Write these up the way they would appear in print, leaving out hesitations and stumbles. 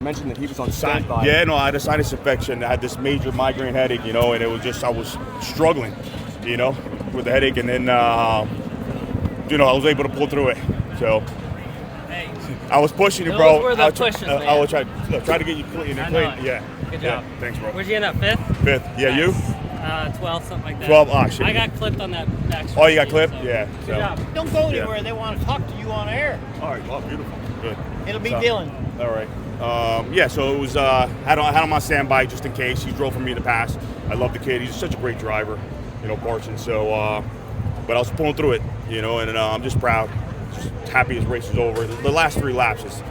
Mentioned that he was on standby. Yeah, no, I had a sinus infection. I had this major migraine headache, and it was just I was struggling, with the headache, and then I was able to pull through it. So I was pushing it, bro. Those were the pushes, man. I was trying to get you clean. Yeah. Good job. Yeah, thanks, bro. Where'd you end up? Fifth? Fifth. Yeah, you? 12, something like that. 12. Oh, shit. I got clipped on that back. Oh, you got clipped? So. Yeah. Good job. Don't go anywhere. They want to talk to you on air. All right. Well, beautiful. Good. It'll be Dylan. All right. So it was had him on standby just in case. He drove for me in the past. I love the kid. He's such a great driver, Parsons. So, but I was pulling through it, and I'm just proud, just happy his race is over. The last 3 laps is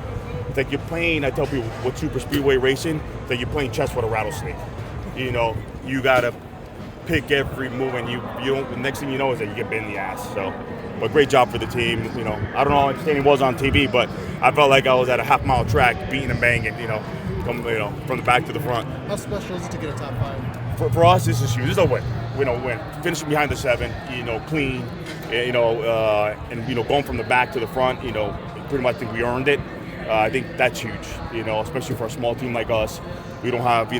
it's like you're playing. I tell people with super speedway racing, that you're playing chess with a rattlesnake. You gotta pick every move, and you don't. The next thing you know is that you get bit in the ass. So, but great job for the team. I don't know how entertaining it was on TV, but I felt like I was at a half-mile track, beating and banging. From the back to the front. How special is it to get a top 5? For us, this is huge. This is a win. Win. Finishing behind the 7, clean. And going from the back to the front. Pretty much think we earned it. I think that's huge. Especially for a small team like us, we don't have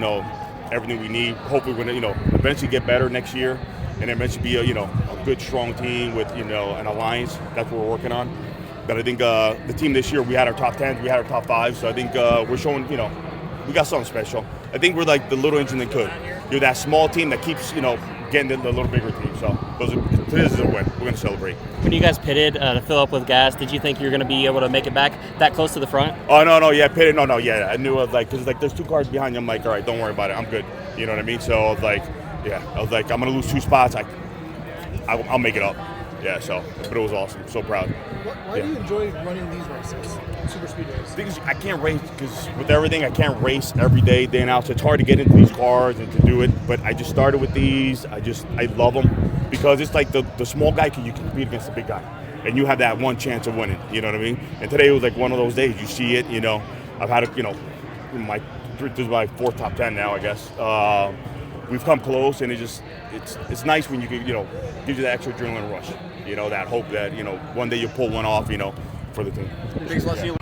everything we need. Hopefully, we're gonna eventually get better next year, and eventually be a good, strong team with an alliance. That's what we're working on. But I think the team this year, we had our top 10s, we had our top 5s. So I think we're showing we got something special. I think we're like the little engine that could. You're that small team that keeps getting the little bigger team. So this is a win. We're gonna celebrate. When you guys pitted to fill up with gas, did you think you were going to be able to make it back that close to the front? Oh no, yeah, pitted. No, yeah. I knew because there's 2 cars behind you. I'm like, all right, don't worry about it. I'm good. You know what I mean? So I was like, I'm gonna lose 2 spots. I'll make it up. Yeah. But it was awesome. So proud. Why do you enjoy running these races, super speedways? Because I can't race because with everything I can't race every day and out. So it's hard to get into these cars and to do it. But I just started with these. I love them because it's like the small guy you can compete against the big guy, and you have that one chance of winning. You know what I mean? And today was like one of those days. You see it. I've had it. This is my 4th top 10 now, I guess. We've come close, and it's nice when you can gives you that extra adrenaline rush. That hope that one day you'll pull one off. For the team. Thanks a lot, Sheila.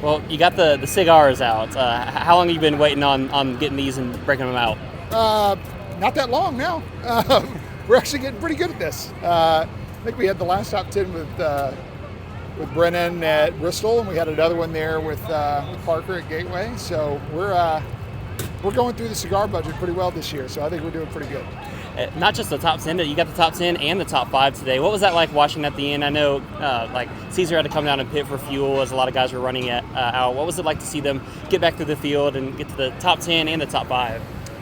Well, you got the cigars out. How long have you been waiting on getting these and breaking them out? Not that long now. We're actually getting pretty good at this. I think we had the last top 10 with Brennan at Bristol, and we had another one there with Parker at Gateway. So we're going through the cigar budget pretty well this year. So I think we're doing pretty good. Not just the top 10, you got the top 10 and the top 5 today. What was that like watching at the end? I know Caesar had to come down and pit for fuel as a lot of guys were running out. What was it like to see them get back through the field and get to the top 10 and the top 5?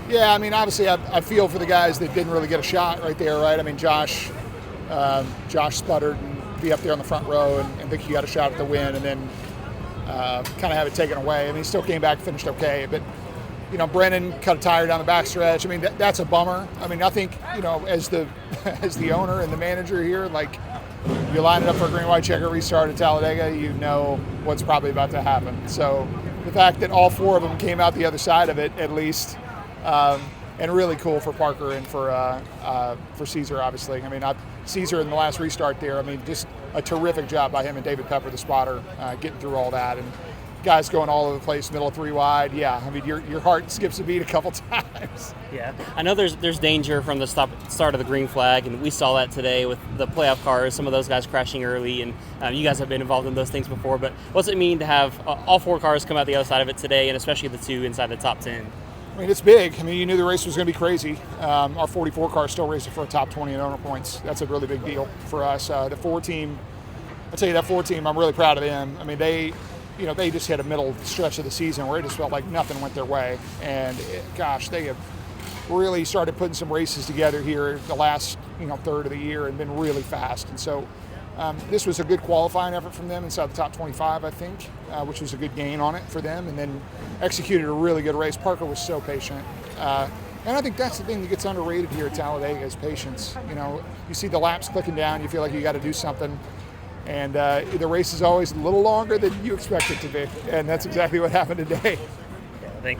Yeah, I mean, obviously I feel for the guys that didn't really get a shot right there, right? I mean, Josh sputtered and be up there on the front row and think he got a shot at the win and then kind of have it taken away. I mean, he still came back and finished okay, but Brennan cut a tire down the backstretch. I mean, that's a bummer. I mean, I think, as the owner and the manager here, like, you line it up for a green, white checker restart at Talladega, you know what's probably about to happen. So the fact that all 4 of them came out the other side of it, at least, and really cool for Parker and for Caesar, obviously. I mean, Caesar in the last restart there, I mean, just a terrific job by him and David Pepper, the spotter, getting through all that. And guys going all over the place, middle of 3 wide. Yeah, I mean, your heart skips a beat a couple times. Yeah, I know there's danger from the start of the green flag, and we saw that today with the playoff cars, some of those guys crashing early, and you guys have been involved in those things before, but what's it mean to have all 4 cars come out the other side of it today, and especially the 2 inside the top 10? I mean, it's big. I mean, you knew the race was going to be crazy. Our 44 car is still racing for a top 20 in owner points. That's a really big deal for us. The 4 team, I'll tell you, that 4 team, I'm really proud of them. I mean, they just hit a middle stretch of the season where it just felt like nothing went their way. And they have really started putting some races together here the last, third of the year and been really fast. And so this was a good qualifying effort from them inside the top 25, I think, which was a good gain on it for them. And then executed a really good race. Parker was so patient. And I think that's the thing that gets underrated here at Talladega is patience. You see the laps clicking down, you feel like you got to do something. And the race is always a little longer than you expect it to be. And that's exactly what happened today. Yeah, I think